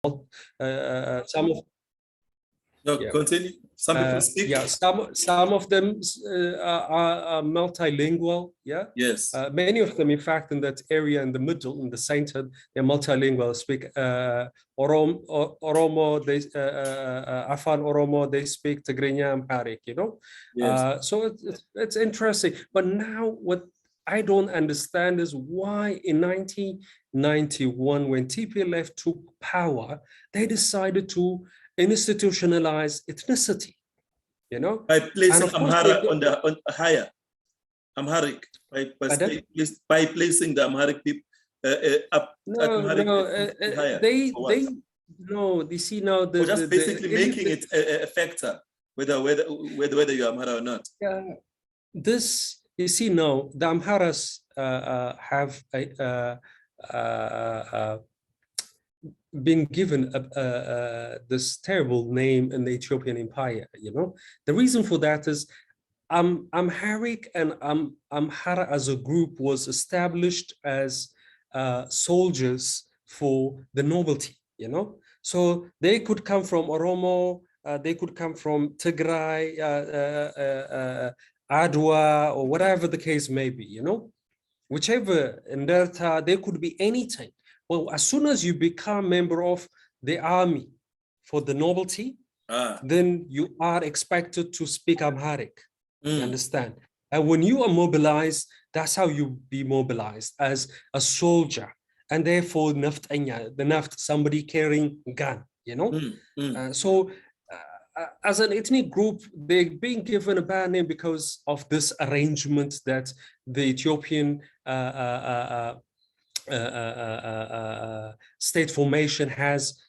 some of No, yeah. continue. Some people speak. Yeah, some of them are multilingual. Yeah. Yes. Many of them, in fact, in that area in the middle, in the center, they're multilingual. Speak Oromo, they Afan Oromo, they speak Tigrinya Amharic. You know. Yes. So it's interesting. But now what I don't understand is why in 1991, when TPLF took power, they decided to institutionalize ethnicity, you know, by placing Amhara on higher Amharic, by placing the Amharic people up. Higher. They see now basically making it a factor whether you're Amhara or not. Yeah, this you see now the Amharas have been given this terrible name in the Ethiopian Empire. You know, the reason for that is Amharic and Amhara as a group was established as soldiers for the nobility. You know, so they could come from Oromo, they could come from Tigray, Adwa, or whatever the case may be. You know, whichever in Delta, they could be anything. Well, as soon as you become member of the army for the nobility, then you are expected to speak Amharic. You understand? And when you are mobilized, that's how you be mobilized as a soldier. And therefore, somebody carrying a gun, you know? So as an ethnic group, they're being given a bad name because of this arrangement that the Ethiopian state formation has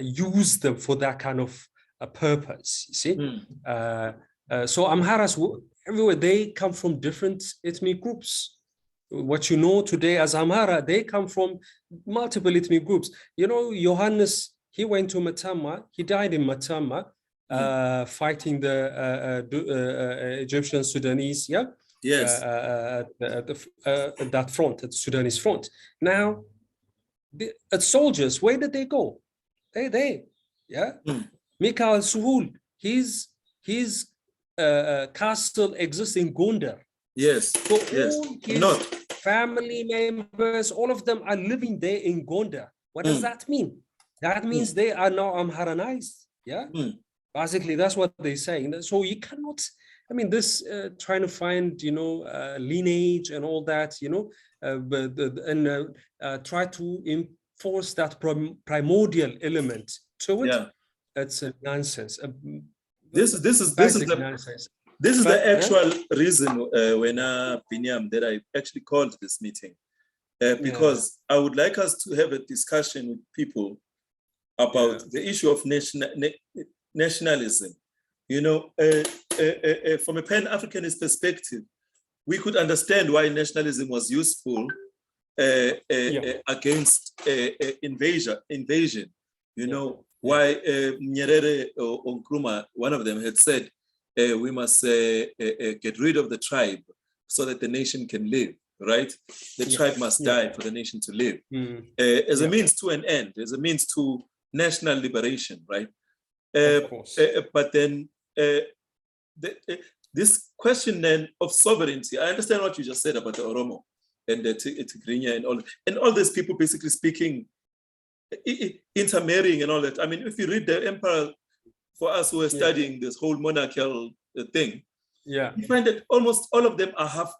used them for that kind of purpose, you see. So Amharas, everywhere, they come from different ethnic groups. What you know today as Amhara, they come from multiple ethnic groups. You know, Johannes, he went to Matama, he died in Matama, fighting the Egyptian Sudanese, yeah? Yes. That front, at the Sudanese front. Now, the soldiers, where did they go? Yeah. Mikhail Suhul, his castle exists in Gondar. Yes. So all his family members, all of them are living there in Gondar. What does that mean? That means they are now Amharanized. Yeah. Basically, that's what they're saying. So you cannot. I mean, this trying to find, you know, lineage and all that, you know, try to enforce that primordial element to it. Yeah. That's a nonsense. This is the actual reason, when Binyam, that I actually called this meeting, because I would like us to have a discussion with people about the issue of nationalism. You know, from a Pan-Africanist perspective, we could understand why nationalism was useful against invasion. You know, why Nyerere or Nkrumah, one of them, had said, we must get rid of the tribe so that the nation can live, right? The tribe must die for the nation to live. As a means to an end, as a means to national liberation, right? Of course. But then this question then of sovereignty, I understand what you just said about the Oromo and the Tigrinya and all these people basically speaking, intermarrying and all that. I mean, if you read the Emperor, for us who are studying this whole monarchical thing, you find that almost all of them are half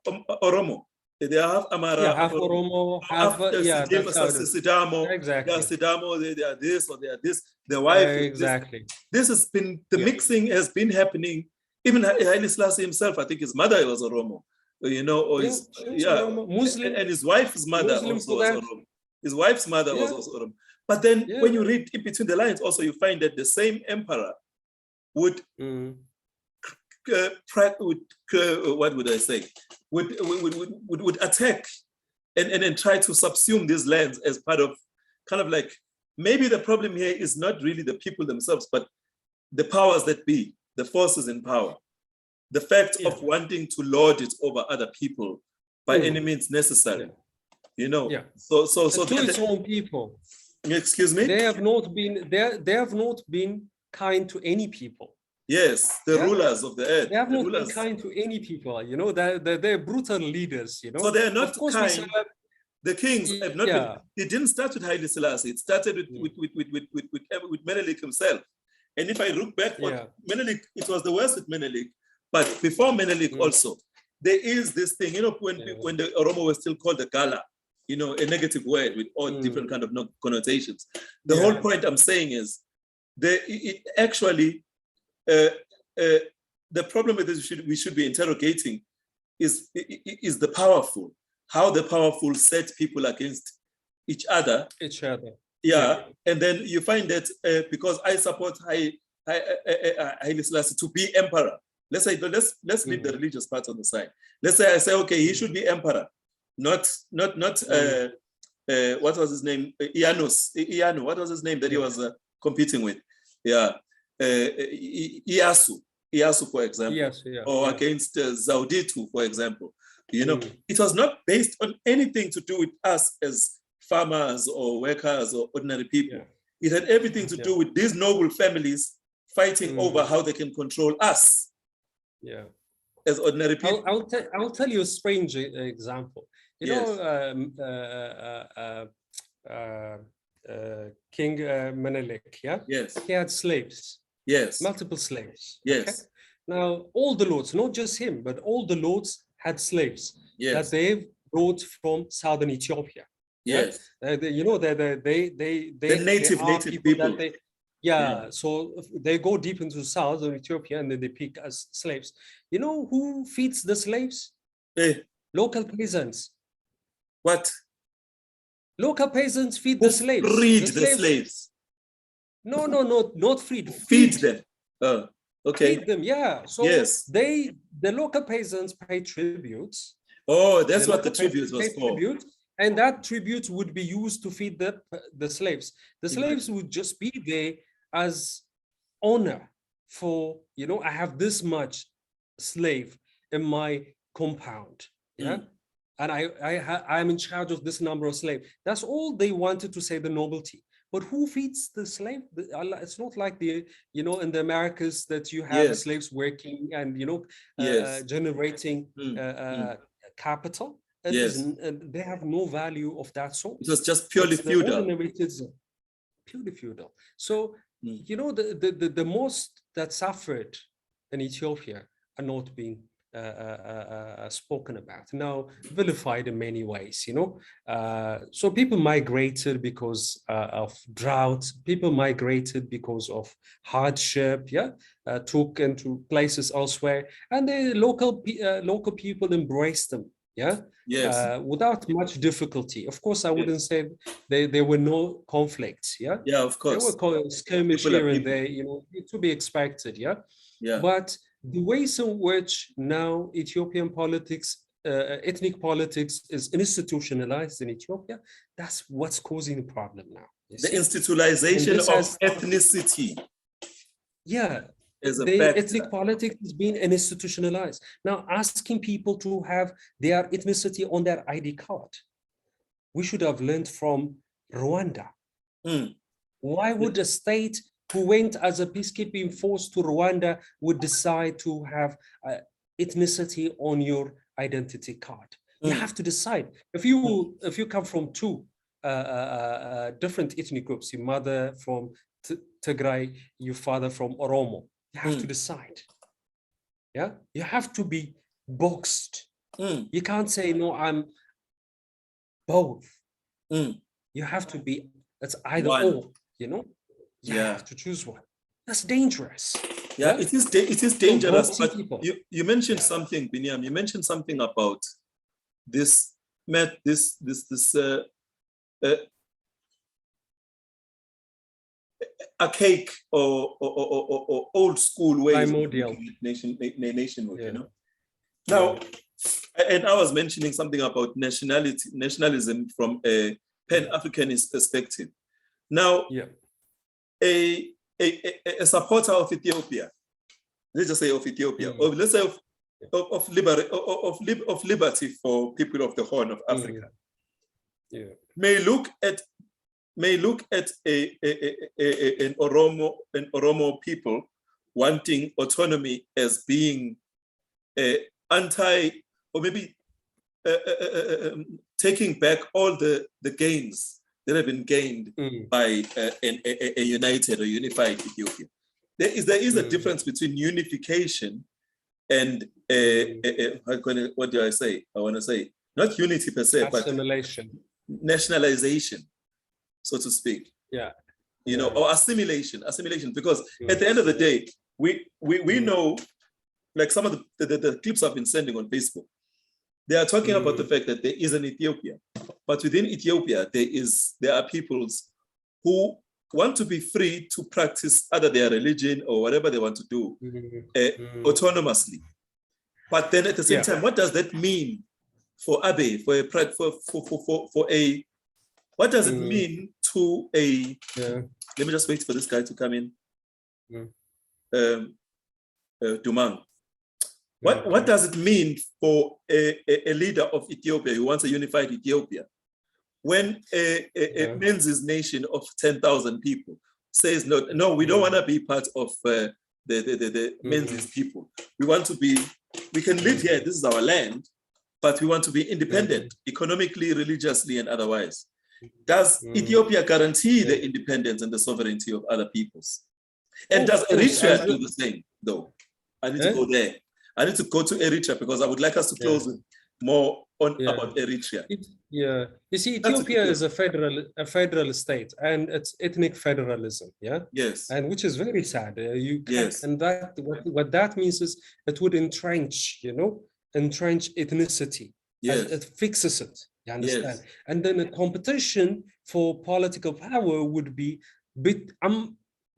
Oromo. They are half Amara, half Oromo, half Sidamo. Exactly. They are Sidamo, they are this or they are this. The wife. Exactly. This has been, the mixing has been happening. Even Haile Selassie himself, I think his mother was Oromo, you know, or Muslim, and his wife's mother Muslim also was Oromo. His wife's mother was also Oromo. But then when you read in between the lines, also you find that the same emperor would what would I say? Would attack and try to subsume these lands as part of kind of like, maybe the problem here is not really the people themselves, but the powers that be, the forces in power. The fact of wanting to lord it over other people by any means necessary. You know, to its own people. Excuse me? They have not been kind to any people. Yes, the rulers of the earth. They have not been rulers. kind to any people. You know, they're brutal leaders. You know, So they're not of course kind. The kings have not been. It didn't start with Haile Selassie. It started with Menelik himself. And if I look back, Menelik, it was the worst with Menelik. But before Menelik also, there is this thing, you know, when the Oromo was still called the Gala, you know, a negative word with all different kind of connotations. The whole point I'm saying is, the problem with this we should be interrogating is the powerful, how the powerful set people against each other. Yeah, and then you find that because I support Haile Selassie to be emperor. Let's say let's leave the religious part on the side. Let's say I say, okay, he should be emperor, not what was his name? Ianu. What was his name that he was competing with? Yeah, Iyasu, for example, or against Zauditu, for example. You know, it was not based on anything to do with us as farmers or workers or ordinary people. It had everything to do with these noble families fighting over how they can control us. As ordinary people. I'll tell you a strange example. You know, King Menelik, he had slaves. Multiple slaves. Okay? Now, all the lords, not just him, but all the lords had slaves that they brought from southern Ethiopia. You know, the native people. So they go deep into southern Ethiopia and then they pick as slaves. You know who feeds the slaves? Local peasants. What? Local peasants feed the slaves. Breed the slaves. No, not feed. Feed them. Okay. Feed them, So the local peasants pay tributes. Oh, that's what the tribute was for. And that tribute would be used to feed the slaves. The slaves would just be there as honor for, you know, I have this much slave in my compound. And I'm in charge of this number of slaves. That's all they wanted to say, the nobility. But who feeds the slave? It's not like in the Americas that you have slaves working and, generating capital. They have no value of that sort. It was just purely feudal. Purely feudal. So, the most that suffered in Ethiopia are not being spoken about, now vilified in many ways, so people migrated because of drought, people migrated because of hardship, took into places elsewhere, and the local people embraced them, without much difficulty. Of course, I wouldn't say there were no conflicts, of course, there were skirmish here and there, to be expected, but the ways in which now Ethiopian politics, ethnic politics is institutionalized in Ethiopia, that's what's causing the problem now. The institutionalization of ethnicity. The ethnic politics is being institutionalized. Now, asking people to have their ethnicity on their ID card. We should have learned from Rwanda. Why would a state who went as a peacekeeping force to Rwanda would decide to have ethnicity on your identity card? You have to decide. If you come from two different ethnic groups, your mother from Tigray, your father from Oromo, you have to decide. You have to be boxed. You can't say, no, I'm both. You have to be, it's either or, You have to choose one. That's dangerous. It is dangerous. But you mentioned something, Binyam. You mentioned something about this archaic or old school ways of nationhood. Now, and I was mentioning something about nationalism from a Pan-Africanist perspective. Now, a supporter of Ethiopia, let's just say of Ethiopia, or let's say of liberty for people of the Horn of Africa, may look at may look at an Oromo people wanting autonomy as being anti, or maybe taking back all the gains that have been gained by a united or unified Ethiopia. There is a difference between unification and what do I say? I want to say not unity per se, assimilation, but nationalization, so to speak. Yeah. You know, or assimilation, because at the end of the day, we know, like some of the clips I've been sending on Facebook, they are talking about the fact that there is an Ethiopia, but within Ethiopia, there are peoples who want to be free to practice either their religion or whatever they want to do autonomously. But then at the same time, what does that mean for Abe, what does it mean to a, let me just wait for this guy to come in, Dumang. What does it mean for a leader of Ethiopia who wants a unified Ethiopia when a Menzies nation of 10,000 people says, no, we don't want to be part of the Menzies people. We want to be, we can live here, this is our land, but we want to be independent economically, religiously, and otherwise. Does Ethiopia guarantee the independence and the sovereignty of other peoples? And does Eritrea do the same, though? I need to go there. I need to go to Eritrea because I would like us to close with more on about Eritrea. You see, Ethiopia is a federal state, and it's ethnic federalism. Yes. And which is very sad. And that what that means is it would entrench ethnicity. Yes. It fixes it. You understand? Yes. And then a competition for political power would be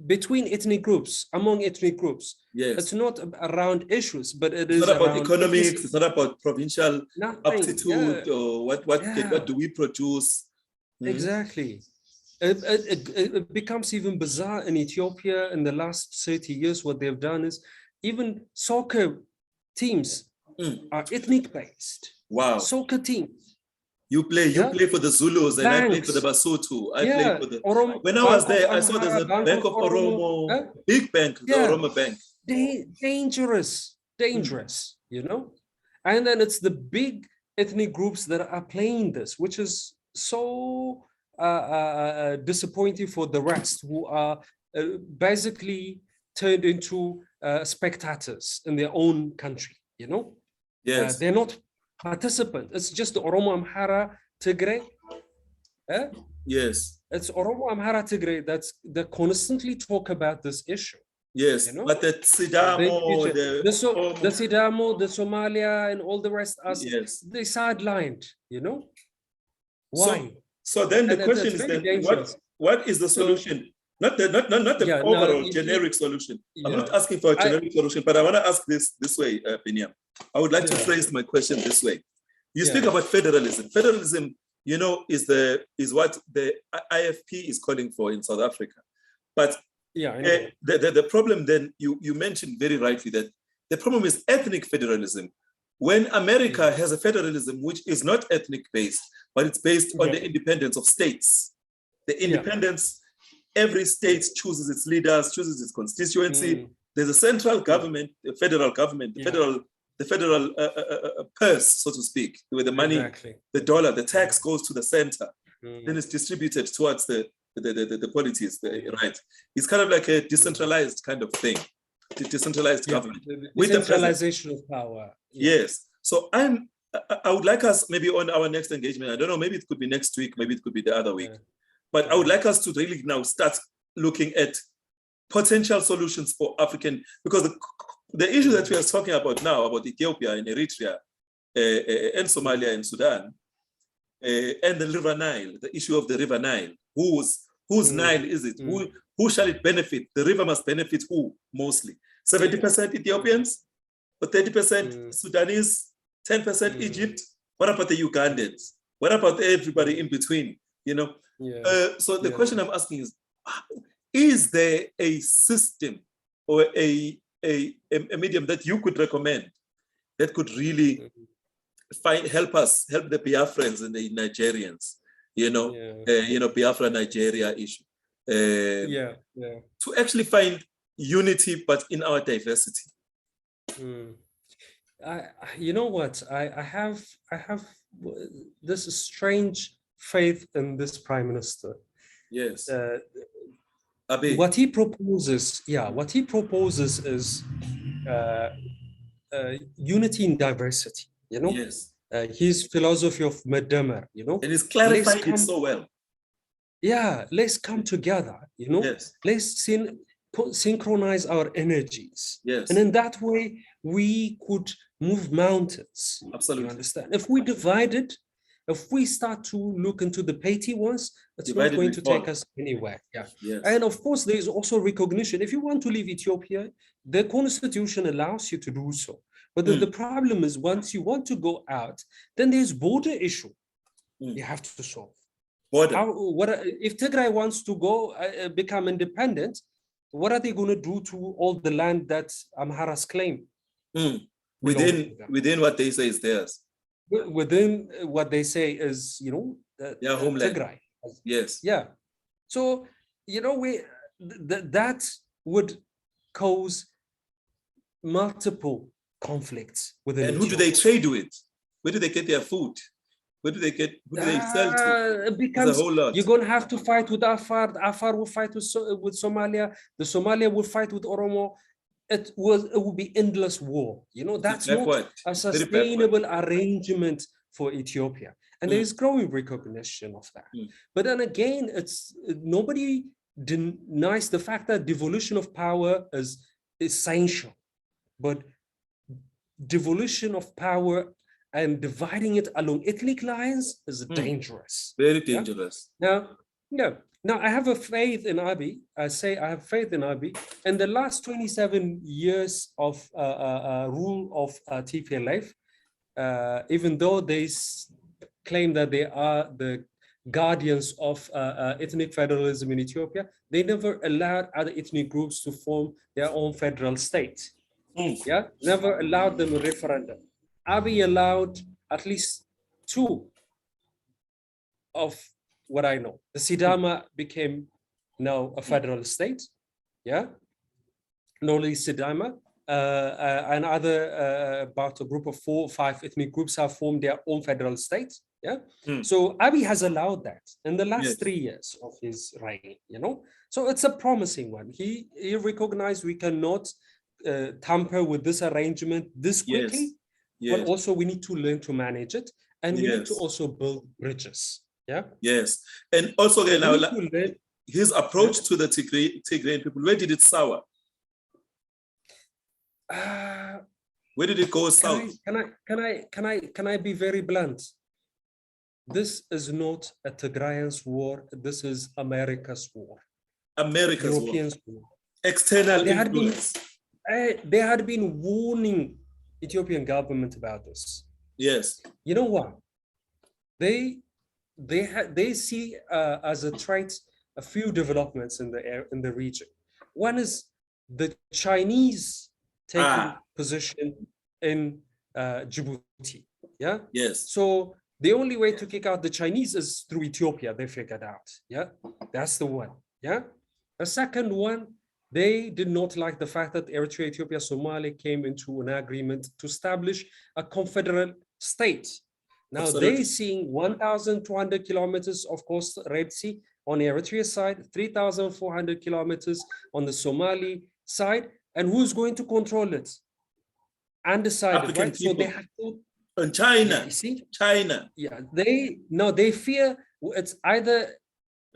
between ethnic groups, among ethnic groups. Yes. It's not around issues, but it's not about economics, it's not about provincial aptitude or what do we produce. Exactly. It becomes even bizarre in Ethiopia in the last 30 years. What they've done is even soccer teams are ethnic based. Wow. Soccer teams. You play for the Zulus and I play for the Basotho. I play for the Oromo. When I was there, I saw there's a Bank of Oromo, big bank, the Oromo Bank. Dangerous, And then it's the big ethnic groups that are playing this, which is so disappointing for the rest, who are basically turned into spectators in their own country, Yes. They're not participant. It's just the Oromo, Amhara, Tigray. Yes. It's Oromo, Amhara, Tigray that constantly talk about this issue. Yes. But the Sidamo, the Sidamo, the Somalia, and all the rest are they sidelined. Why? So then the question is then what is the solution? Not the overall generic solution. I'm not asking for a generic solution, but I want to ask this way, Binyam. I would like to phrase my question this way. You speak about federalism. Federalism, is what the IFP is calling for in South Africa. But the problem then, you mentioned very rightly that the problem is ethnic federalism. When America has a federalism which is not ethnic based, but it's based on the independence of states. The independence, every state chooses its leaders, chooses its constituency. There's a central government, the federal government, the federal purse, so to speak, where the money, the dollar, the tax goes to the center, then it's distributed towards the polities, right? It's kind of like a decentralized kind of thing, the decentralized government. With decentralization of power. Yes. So I would like us maybe on our next engagement, I don't know, maybe it could be next week, maybe it could be the other week, but I would like us to really now start looking at potential solutions for African, because the issue that we are talking about now, about Ethiopia and Eritrea and Somalia and Sudan, and the River Nile, the issue of the River Nile, whose Nile is it? Who shall it benefit? The river must benefit who mostly? 70% Ethiopians, or 30% Sudanese, 10% Egypt? What about the Ugandans? What about everybody in between? So the question I'm asking is there a system or a medium that you could recommend that could really help the Biafrans and the Nigerians Biafra Nigeria issue. Yeah. To actually find unity, but in our diversity. You know what? I have this strange faith in this prime minister. Yes. What he proposes is unity in diversity. Yes. His philosophy of Medemar. And he's clarified it so well. Yeah, let's come together. Yes. Let's synchronize our energies. Yes. And in that way, we could move mountains. Absolutely. You understand? If we divide it, if we start to look into the petty ones, it's not going to take us anywhere. Yeah. Yes. And of course, there is also recognition. If you want to leave Ethiopia, the constitution allows you to do so. But the problem is, once you want to go out, then there's border issue you have to solve. If Tigray wants to go become independent, what are they going to do to all the land that Amhara's claim? Within what they say is theirs. Within what they say is, their homeland. Tigray. Yes. Yeah. So, that would cause multiple conflicts within. And who do they trade with? Where do they get their food? Who do they sell to? Because you're going to have to fight with Afar. Afar will fight with Somalia. The Somalia will fight with Oromo. It will be endless war. That's not a sustainable arrangement for Ethiopia. And there is growing recognition of that. But then again, nobody denies the fact that devolution of power is essential. But devolution of power and dividing it along ethnic lines is dangerous. Very dangerous. Now, I have a faith in Abiy. I say I have faith in Abiy. In the last 27 years of rule of TPLF, even though they claim that they are the guardians of ethnic federalism in Ethiopia, they never allowed other ethnic groups to form their own federal state. Never allowed them a referendum. Abiy allowed at least 2 of what I know. The Sidama became now a federal state. Not only Sidama, and other about a group of 4 or 5 ethnic groups have formed their own federal state. So Abiy has allowed that in the last 3 years of his reign. So it's a promising one. He recognized we cannot tamper with this arrangement this quickly. But also we need to learn to manage it, and we need to also build bridges. Yes. And also his approach to the Tigrayan people, where did it sour? Where did it go south? Can I be very blunt? This is not a Tigrayans war. This is America's war. America's Europeans war. External influence. They had been warning Ethiopian government about this. Yes. You know what? They see as a threat a few developments in the region. One is the Chinese taking position in Djibouti. Yes. So the only way to kick out the Chinese is through Ethiopia. They figured out. That's the one. The second one, they did not like the fact that Eritrea, Ethiopia, Somalia came into an agreement to establish a confederate state. Now they're seeing 1,200 kilometers of coastal Red Sea on the Eritrea side, 3,400 kilometers on the Somali side, and who's going to control it? Undecided, right? People. So they have to. And China. You see? China. They fear it's either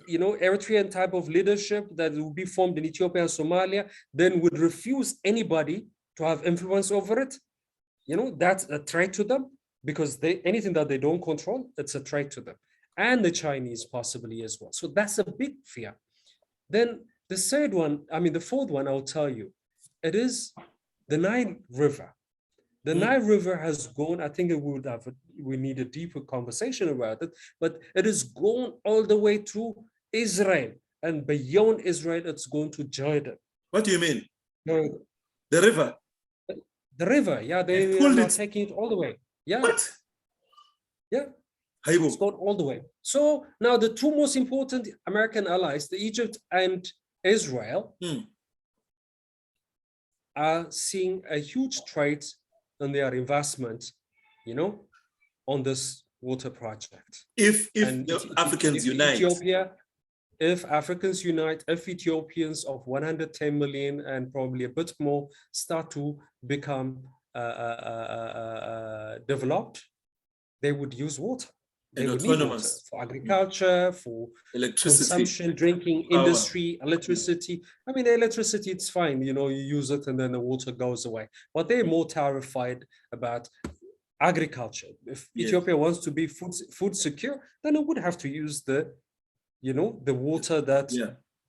Eritrean type of leadership that will be formed in Ethiopia and Somalia, then would refuse anybody to have influence over it. That's a threat to them, because anything that they don't control, it's a threat to them. And the Chinese possibly as well. So that's a big fear. Then the fourth one, I'll tell you, it is the Nile River. The Nile River has gone, I think we need a deeper conversation about it, but it has gone all the way to Israel, and beyond Israel, it's going to Jordan. What do you mean? The river? The river, they are taking it all the way. What? It's gone all the way. So now the two most important American allies, the Egypt and Israel, are seeing a huge trade on their investment, you know, on this water project. If the Africans unite. Ethiopia, if Africans unite, if Ethiopians of 110 million and probably a bit more start to become developed, they would use water. They would need water for agriculture, for electricity, consumption, drinking, power, industry, electricity. I mean, electricity, it's fine, you know, you use it and then the water goes away. But they're more terrified about agriculture. If Ethiopia wants to be food secure, then it would have to use the, you know, the water that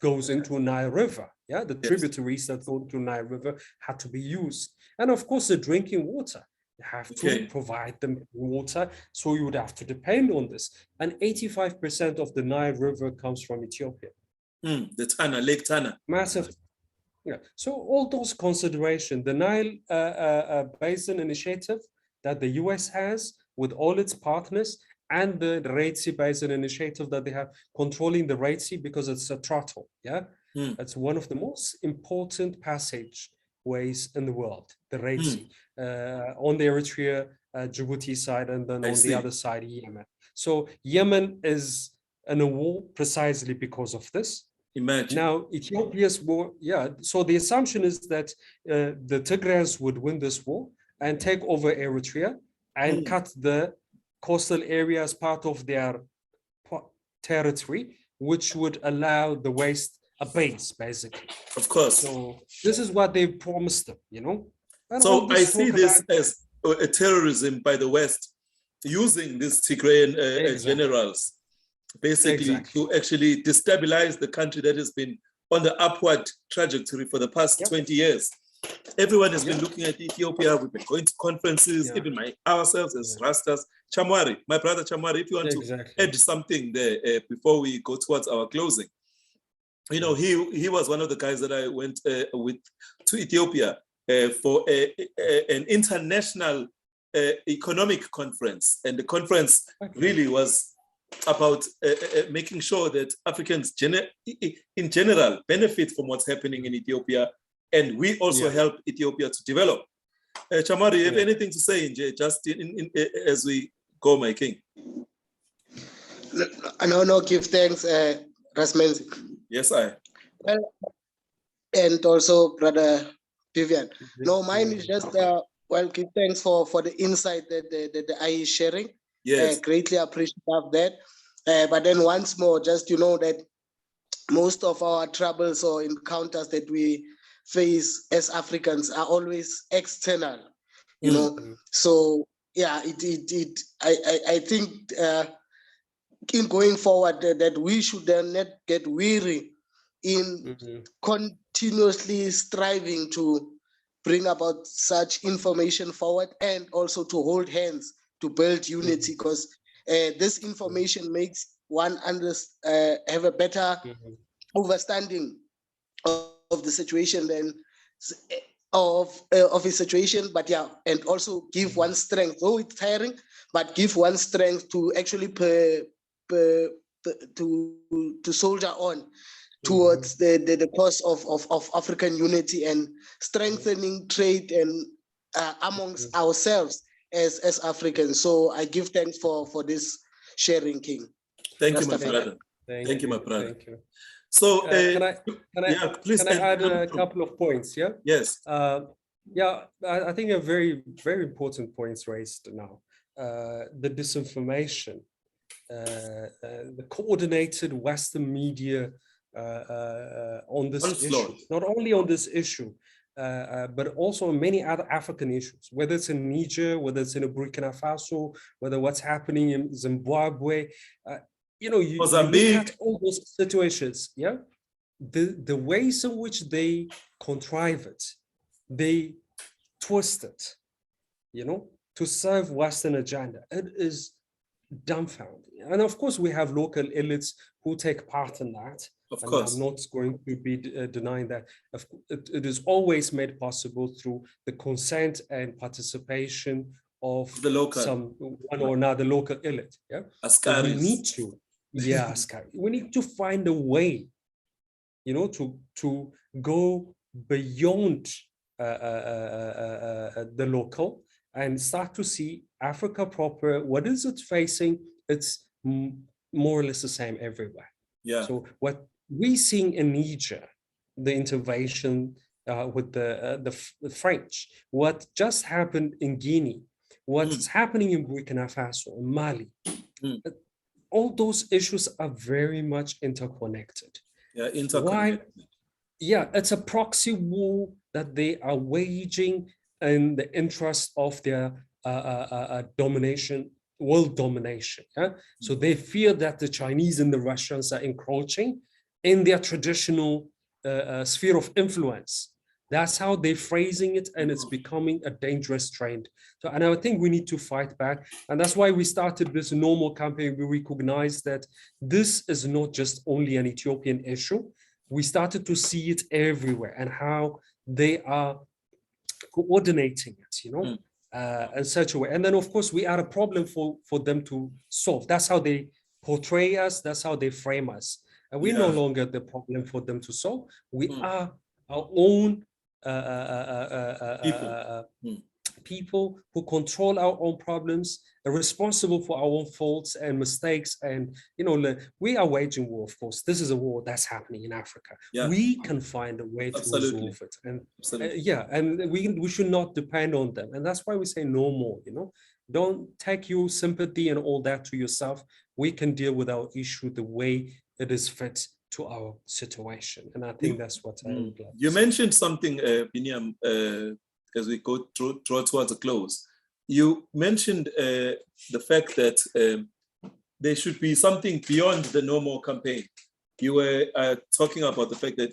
goes into Nile River. Yeah, the tributaries that go to Nile River had to be used. And of course, the drinking water. You have to provide them water, so you would have to depend on this. And 85% of the Nile River comes from Ethiopia. The Tana, Lake Tana. Massive. Yeah. So all those considerations, the Nile Basin Initiative that the US has with all its partners, and the Red Sea Basin Initiative that they have controlling the Red Sea because it's a throttle. Yeah, it's one of the most important passageways in the world, the Red Sea, on the Eritrea, Djibouti side, and then on the other side, Yemen. So Yemen is in a war precisely because of this. Imagine. Now, Ethiopia's war, so the assumption is that the Tigrayans would win this war and take over Eritrea and cut the coastal area as part of their territory, which would allow the West a base, basically. Of course. So this is what they promised them, you know. And so I see this as a terrorism by the West, using these Tigrayan generals, basically to actually destabilize the country that has been on the upward trajectory for the past 20 years. Everyone has been looking at Ethiopia. We've been going to conferences, even ourselves as Rastas. Chamwari, my brother Chamwari, if you want to add something there before we go towards our closing. You know, he was one of the guys that I went with to Ethiopia for an international economic conference. And the conference really was about making sure that Africans in general benefit from what's happening in Ethiopia. And we also help Ethiopia to develop. Chamari, you have anything to say, just as we go, my king? No, give thanks, Rasmus. Yes, I. Well, and also, Brother Vivian. No, mine is just, give thanks for the insight that the I is sharing. Yes. Greatly appreciate that. But then once more, just, you know, that most of our troubles or encounters that we face as Africans are always external, you know. So I think in going forward that we should then not get weary in continuously striving to bring about such information forward, and also to hold hands to build unity, because this information makes one have a better understanding of the situation than of a situation, but and also give one strength, though it's tiring, but give one strength to actually to soldier on towards the cause of African unity and strengthening trade and amongst ourselves as Africans. So I give thanks for this sharing, King. Thank you, my brother. Thank you, my brother. Thank you. So can I add a couple of points? Yeah. Yes. I think a very, very important points raised now. The disinformation, the coordinated Western media on this issue, not only on this issue, but also on many other African issues, whether it's in Niger, whether it's in Burkina Faso, whether what's happening in Zimbabwe. You know, you look at all those situations, the ways in which they contrive it, they twist it, you know, to serve Western agenda. It is dumbfounding. And of course, we have local elites who take part in that. Of course. I'm not going to be denying that. It is always made possible through the consent and participation of the local, one or another local elite. Yeah, so we need to yeah, Sky, we need to find a way, you know, to go beyond the local and start to see Africa proper. What is it facing? It's more or less the same everywhere. Yeah. So what we seeing in Niger, the intervention with the French, what just happened in Guinea, what's happening in Burkina Faso, Mali, all those issues are very much interconnected. Yeah, interconnected. Why? Yeah, it's a proxy war that they are waging in the interest of their domination, world domination. Yeah? So they fear that the Chinese and the Russians are encroaching in their traditional sphere of influence. That's how they're phrasing it, and it's becoming a dangerous trend. So, and I think we need to fight back. And that's why we started this normal campaign. We recognize that this is not just only an Ethiopian issue. We started to see it everywhere and how they are coordinating it, you know, in such a way. And then, of course, we are a problem for them to solve. That's how they portray us. That's how they frame us. And we're no longer the problem for them to solve. We are our own people who control our own problems, are responsible for our own faults and mistakes. And, you know, we are waging war, of course. This is a war that's happening in Africa. Yeah. We can find a way to resolve it. And and we should not depend on them. And that's why we say no more, you know. Don't take your sympathy and all that to yourself. We can deal with our issue the way it is fit to our situation. And I think that's what I would like. You mentioned something, Binyam, as we go towards a close. You mentioned the fact that there should be something beyond the normal campaign. You were talking about the fact that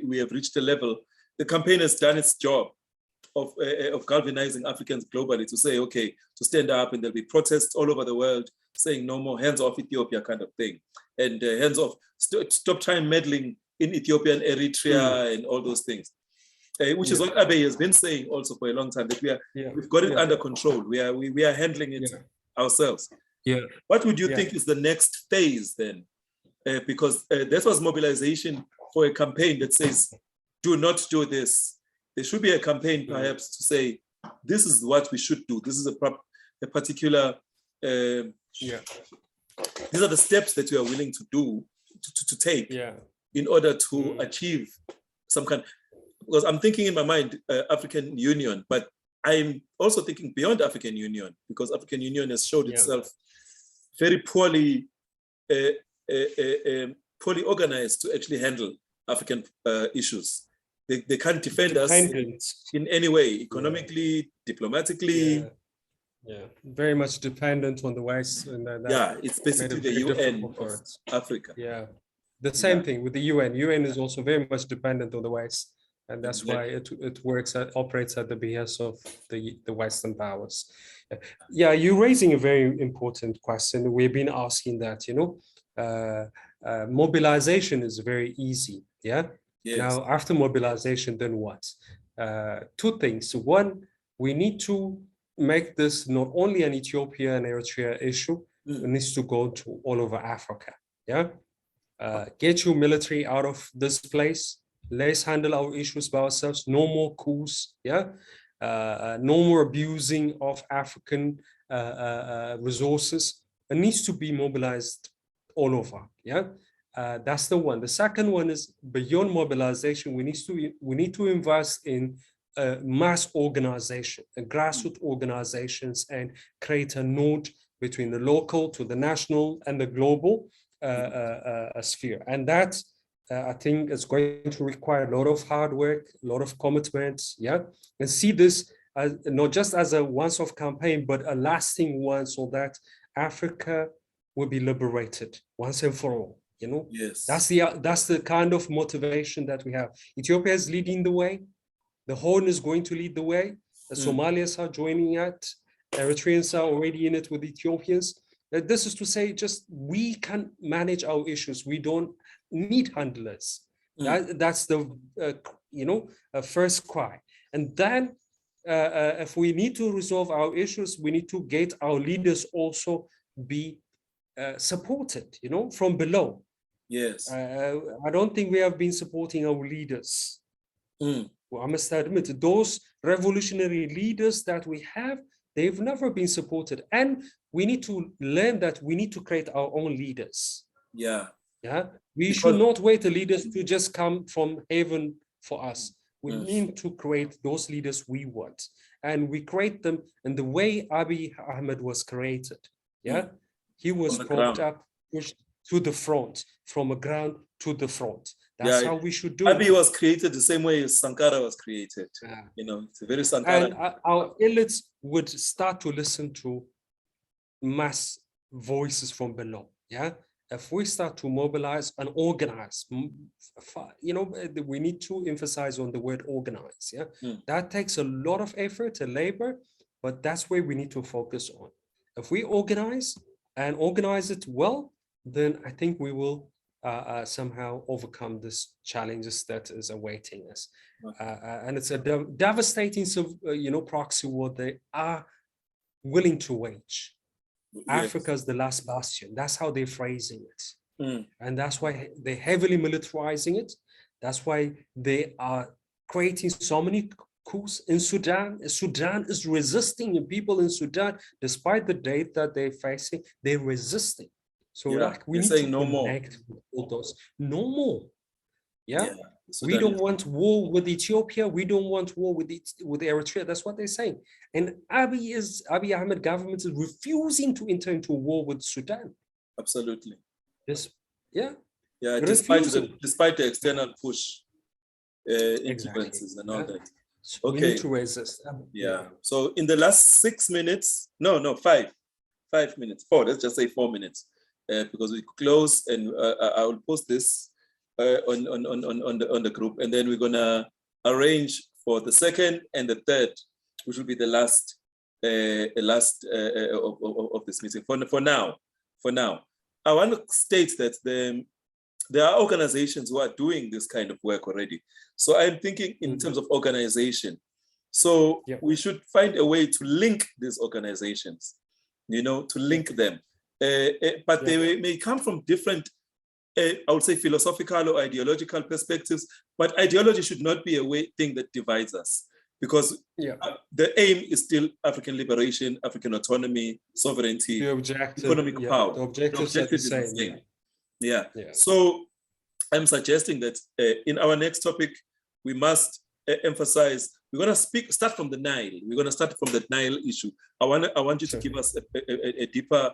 we have reached a level. The campaign has done its job of galvanizing Africans globally to say, okay, to stand up, and there'll be protests all over the world saying no more, hands off Ethiopia kind of thing. And hands off, stop time meddling in Ethiopia and Eritrea and all those things. Which is what Abe has been saying also for a long time, that we've got it under control. We are handling it ourselves. Yeah. What would you think is the next phase then? Because this was mobilization for a campaign that says, do not do this. There should be a campaign perhaps to say, this is what we should do. This is a particular, these are the steps that we are willing to do, to take in order to achieve some kind. Because I'm thinking in my mind, African Union, but I'm also thinking beyond African Union, because African Union has showed itself very poorly organized to actually handle African issues. They can't defend us in any way, economically, diplomatically. Yeah, very much dependent on the West. And it's basically the UN of Africa. Yeah, the same thing with the UN. UN is also very much dependent on the West. And that's why it operates at the behest of the Western powers. Yeah, you're raising a very important question. We've been asking that, you know, mobilization is very easy. Yeah. Yes. Now, after mobilization, then what? Two things. One, we need to make this not only an Ethiopia and Eritrea issue, it needs to go to all over Africa. Yeah. Get your military out of this place. Let's handle our issues by ourselves. No more coups, no more abusing of African resources. It needs to be mobilized all over, that's the one. The second one is beyond mobilization. We need to invest in mass organization, grassroots organizations, and create a node between the local to the national and the global sphere. And that I think it's going to require a lot of hard work, a lot of commitment, and see this as not just as a once-off campaign, but a lasting one, so that Africa will be liberated once and for all. You know, that's the kind of motivation that we have. Ethiopia is leading the way. The Horn is going to lead the way. The Somalians are joining it. Eritreans are already in it with Ethiopians. This is to say, just we can manage our issues. We don't need handlers. That's the first cry. And then if we need to resolve our issues, we need to get our leaders also be supported, from below. Yes. I don't think we have been supporting our leaders. Mm. Well, I must admit, those revolutionary leaders that we have, they've never been supported. And we need to learn that we need to create our own leaders. Yeah. Yeah. We Because- should not wait the leaders to just come from heaven for us. We Mm. need to create those leaders we want. And we create them in the way Abiy Ahmed was created. Yeah. He was From the propped ground. up, pushed to the front, from the ground to the front. That's Yeah, how we should do Abiy it. was created the same way Sankara was created. Yeah. It's a very Sankara. And our elites would start to listen to mass voices from below. Yeah. If we start to mobilize and organize, we need to emphasize on the word organize. Yeah. Mm. That takes a lot of effort and labor, but that's where we need to focus on. If we organize and organize it well, then I think we will somehow overcome this challenges that is awaiting us. And it's a devastating, proxy war they are willing to wage. Yes. Africa is the last bastion. That's how they're phrasing it. Mm. And that's why they're heavily militarizing it. That's why they are creating so many coups in Sudan. Sudan is resisting, and people in Sudan, despite the date that they're facing, they're resisting. So we need to connect with all those. No more. Yeah. We don't want war with Ethiopia. We don't want war with Eritrea. That's what they're saying. And Abiy Ahmed government is refusing to enter into a war with Sudan. Absolutely. Yes. Yeah. Yeah. Despite the external push, influences and all that. So we need to resist. Yeah. So in the last 6 minutes, no, 5 minutes, 4. Let's just say 4 minutes, because we close, and I will post this on the group, and then we're gonna arrange for the second and the third, which will be the last of this meeting. For now, I want to state that there are organizations who are doing this kind of work already. So I'm thinking in terms of organization. So we should find a way to link these organizations, to link them. But they may come from different, I would say, philosophical or ideological perspectives, but ideology should not be a thing that divides us, because the aim is still African liberation, African autonomy, sovereignty, economic power. The objectives are the same. Yeah. So I'm suggesting that in our next topic, we must emphasize, we're going to start from the Nile. We're going to start from the Nile issue. I want you to give us a deeper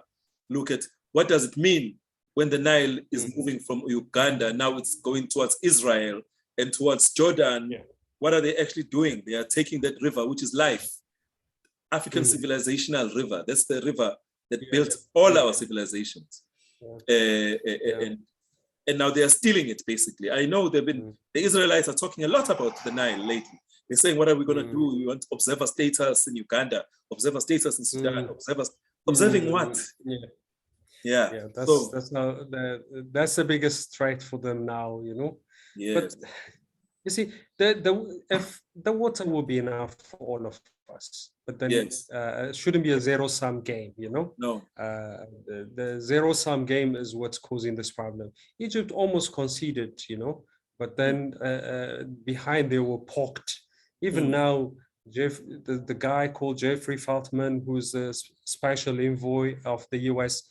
look at what does it mean when the Nile is moving from Uganda, now it's going towards Israel and towards Jordan. What are they actually doing? They are taking that river, which is life, African civilizational river. That's the river that built all our civilizations. And now they are stealing it, basically. I know the Israelites are talking a lot about the Nile lately. They're saying, what are we going to do? We want observer status in Uganda, observer status in Sudan, observing what? That's the biggest threat for them now, Yes. But you see, if the water will be enough for all of us, but then it shouldn't be a zero-sum game, No. The zero-sum game is what's causing this problem. Egypt almost conceded, but then behind they were poked. Even now, the guy called Jeffrey Feltman, who's the special envoy of the US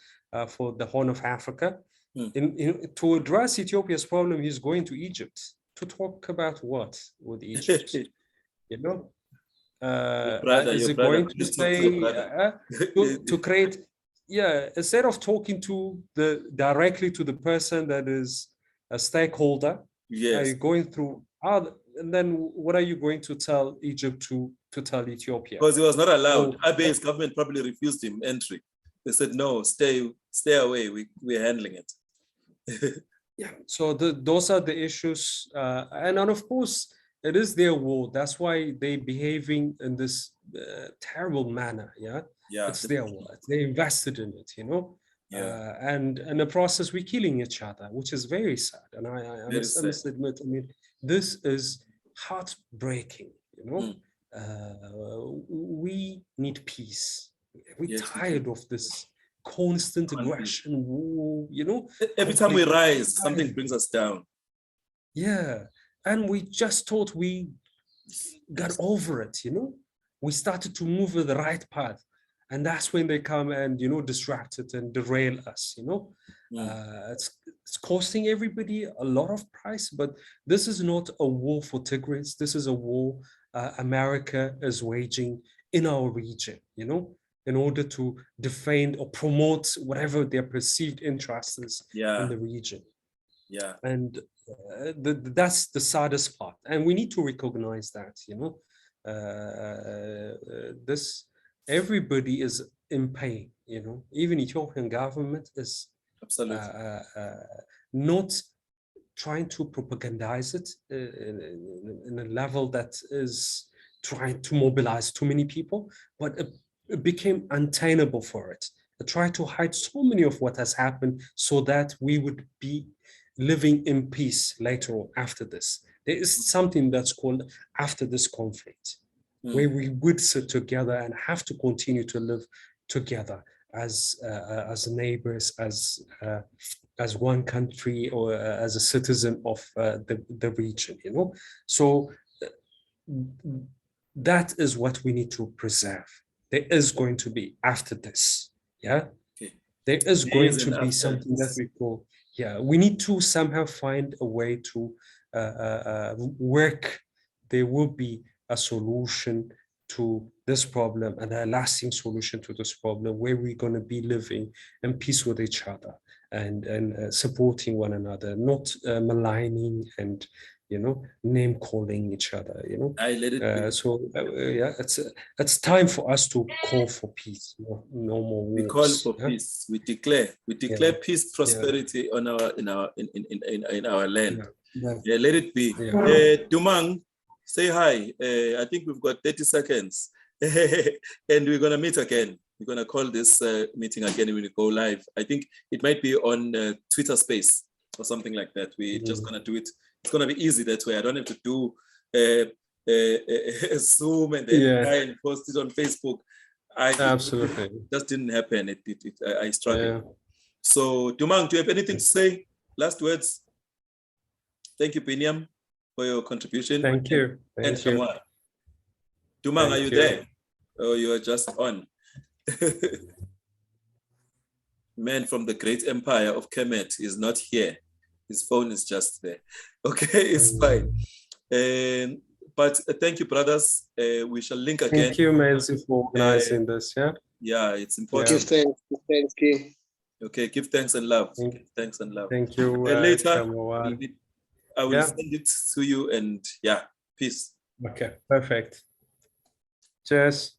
for the Horn of Africa, to address Ethiopia's problem, he's going to Egypt to talk about what with Egypt, Is it going to say to create? Instead of talking directly to the person that is a stakeholder, you're going through and then what are you going to tell Egypt to tell Ethiopia? Because he was not allowed. Abiy's government probably refused him entry. They said, no, stay away. We're handling it. So those are the issues. And of course, it is their war. That's why they're behaving in this terrible manner. It's their war. They invested in it, and in the process, we're killing each other, which is very sad. And I must admit, this is heartbreaking, We need peace. We're tired of this constant aggression, war, you know. Every time we rise, something brings us down. Yeah, and we just thought we got over it, you know. We started to move in the right path, and that's when they come and, you know, distract it and derail us, you know. It's costing everybody a lot of price, but this is not a war for Tigrays. This is a war America is waging in our region, you know, in order to defend or promote whatever their perceived interest is in the region. Yeah. And that's the saddest part. And we need to recognize that, you know, everybody is in pain, you know, even Ethiopian government is not trying to propagandize it in a level that is trying to mobilize too many people, but it became untenable for it. It tried to hide so many of what has happened so that we would be living in peace later on after this. There is something that's called after this conflict, where we would sit together and have to continue to live together as neighbors, as one country, or as a citizen of the region, you know. So that is what we need to preserve. There is going to be after this, yeah. Okay. There is going to be something that we call, yeah. We need to somehow find a way to work. There will be a solution to this problem, and a lasting solution to this problem, where we're going to be living in peace with each other and supporting one another, not maligning and, you know, name calling each other, you know. I let it be. Yeah, it's time for us to call for peace. No more wars. We call for peace. We declare peace, prosperity on in our land. Yeah, let it be. Dumang, say hi. I think we've got 30 seconds, and we're gonna meet again. We're gonna call this meeting again when we go live. I think it might be on Twitter Space or something like that. We're just gonna do it. It's gonna be easy that way. I don't have to do Zoom and then try and post it on Facebook. Absolutely. It just didn't happen. I struggled. So, Dumang, do you have anything to say? Last words. Thank you, Piniam, for your contribution. Thank you. Thank you. Dumang, are you there? Oh, you are just on. Man from the great empire of Kemet is not here. His phone is just there. Okay, it's fine. But thank you, brothers. We shall link again. Thank you, Manzi, for organizing this. Yeah, it's important. Give thanks, King. Okay, give thanks and love. Thanks and love. Thank you. Later, I will send it to you, and peace. Okay, perfect. Cheers.